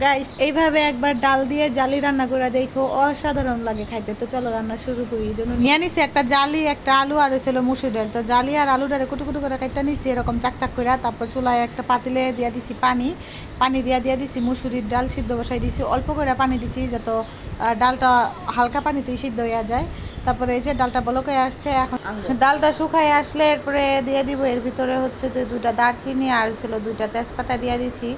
Guys এইভাবে একবার ডাল দিয়ে জালি রান্না করে দেখো, অসাধারণ লাগে খাইতে। তো চলো রান্না শুরু করি। এই জন্য নিয়ে নিছি একটা জালি, একটা আলু আর ছিল মুসুর ডাল। তো জালি আর আলুটারে কুটু কুটু করে কাটতে নিছি এরকম চাকচাক করে। তারপর চুলায় একটা পাতিলে দিয়ে দিছি পানি দিয়ে দিছি মুসুরির ডাল সিদ্ধ বসাই দিছি। অল্প করে পানি দিচ্ছি যাতে ডালটা হালকা পানিতেই সিদ্ধ হয়ে যায়। তারপরে এই যে ডালটা বলক হয়ে আসছে, এখন ডালটা শুকায় আসলে এরপরে দিয়ে দিব এর ভিতরে হচ্ছে যে 2টা দারচিনি আর ছিল 2টা তেজপাতা দিয়ে দিছি।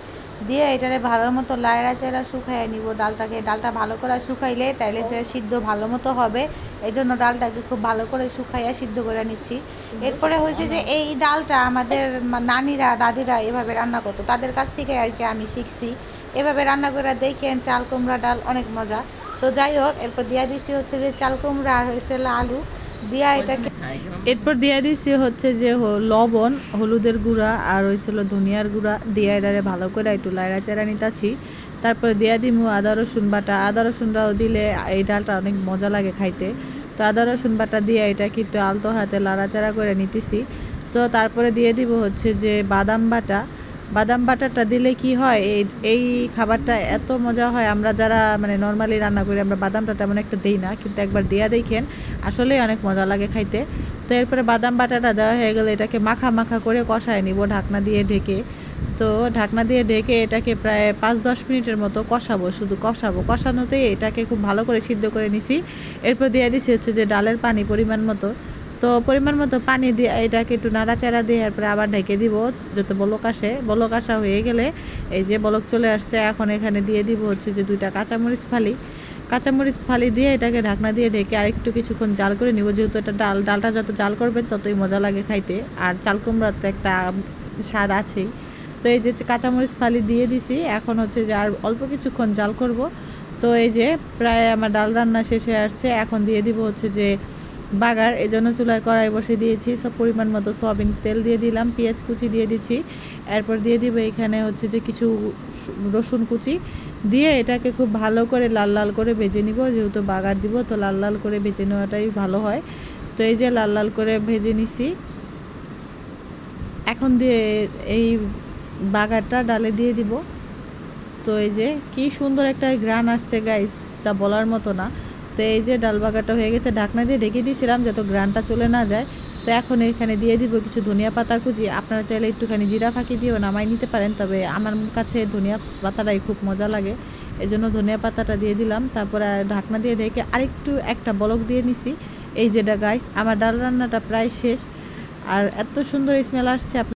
দিয়ে এটারে ভালো মতো লাইড়া চাইড়া শুকাইয়ে নিব ডালটাকে। ডালটা ভালো করে শুকাইলে তাইলে যে সিদ্ধ ভালো মতো হবে, এই জন্য ডালটাকে খুব ভালো করে শুকাইয়া সিদ্ধ করে নিচ্ছি। এরপরে হয়েছে যে এই ডালটা আমাদের নানিরা দাদিরা এভাবে রান্না করতো, তাদের কাছ থেকে আর কি আমি শিখছি। এভাবে রান্না করে দেখেন চাল কুমড়া ডাল অনেক মজা। তো যাই হোক, এরপর দিয়া দিছি হচ্ছে যে চাল কুমড়া আর হয়েছে আলু দিয়া এটাকে। এরপর দিয়ে দিছি হচ্ছে যে লবণ, হলুদের গুঁড়া আর হয়েছিল ধনিয়ার গুঁড়া দিয়ে এটারে ভালো করে একটু লাইড়া চেড়া নিতাছি। তারপরে দিয়ে দিমু আদা রসুন বাটা। আদা রসুনটাও দিলে এই ডালটা অনেক মজা লাগে খাইতে। তো আদা রসুন বাটা দিয়ে এটাকে একটু আলতো হাতে লাড়াচাড়া করে নিতেছি। তো তারপরে দিয়ে দিব হচ্ছে যে বাদাম বাটাটা দিলে কি হয়, এই খাবারটা এত মজা হয়। আমরা যারা মানে নর্মালি রান্না করি আমরা বাদামটা তেমন একটা দিই না, কিন্তু একবার দিয়া দেখেন আসলেই অনেক মজা লাগে খাইতে। তো এরপরে বাদাম বাটাটা দেওয়া হয়ে গেলে এটাকে মাখা মাখা করে কষায় নিব ঢাকনা দিয়ে ঢেকে। তো ঢাকনা দিয়ে ঢেকে এটাকে প্রায় 5-10 মিনিটের মতো কষাবো, শুধু কষানোতেই এটাকে খুব ভালো করে সিদ্ধ করে নিছি। এরপর দিয়ে দিছি হচ্ছে যে ডালের পানি পরিমাণ মতো। তো পরিমাণ মতো পানি দিয়ে এটাকে একটু নাড়াচাড়া দিয়ে এরপরে আবার ঢেকে দিব যাতে বলক আসা হয়ে গেলে, এই যে বলক চলে আসছে, এখন এখানে দিয়ে দিব হচ্ছে যে 2টা কাঁচামরিচ ফালি দিয়ে এটাকে ঢাকনা দিয়ে ঢেকে আরেকটু কিছুক্ষণ জাল করে নিব। যেহেতু এটা ডালটা যত জাল করবেন ততই মজা লাগে খাইতে, আর চাল কুমড়ার তো একটা স্বাদ আছেই। তো এই যে কাঁচামরিচ ফালি দিয়ে দিছি, এখন হচ্ছে যে আর অল্প কিছুক্ষণ জাল করব। তো এই যে প্রায় আমার ডাল রান্না শেষ হয়ে আসছে, এখন দিয়ে দিব হচ্ছে যে বাগার। এই জন্য চুলায় কড়াই বসে দিয়েছি, সব পরিমাণ মতো সয়াবিন তেল দিয়ে দিলাম, পেঁয়াজ কুচি দিয়ে দিচ্ছি। এরপর দিয়ে দিব এখানে হচ্ছে যে কিছু রসুন কুচি দিয়ে এটাকে খুব ভালো করে লাল লাল করে ভেজে নিব। যেহেতু বাগার দিব তো লাল লাল করে ভেজে নেওয়াটাই ভালো হয়। তো এই যে লাল লাল করে ভেজে নিছি, এখন দিয়ে এই বাগারটা ডালে দিয়ে দিব। তো এই যে কি সুন্দর একটা ঘ্রাণ আসছে গাইস, তা বলার মতো না। তো এই যে ডাল বাগারটা হয়ে গেছে, ঢাকনা দিয়ে ঢেকে দিয়েছিলাম যাতে ঘ্রাণটা চলে না যায়। তো এখন এখানে দিয়ে দিব কিছু ধনিয়া পাতা কুচি। আপনারা চাইলে একটুখানি জিরা ফাঁকি দিয়েও নামাই নিতে পারেন, তবে আমার কাছে ধনিয়া পাতাটাই খুব মজা লাগে, এই জন্য ধনিয়া পাতাটা দিয়ে দিলাম। তারপরে ঢাকনা দিয়ে ঢেকে আরেকটু একটা বলক দিয়ে নিছি। এই যেটা গাইস আমার ডাল রান্নাটা প্রায় শেষ, আর এত সুন্দর স্মেল আসছে।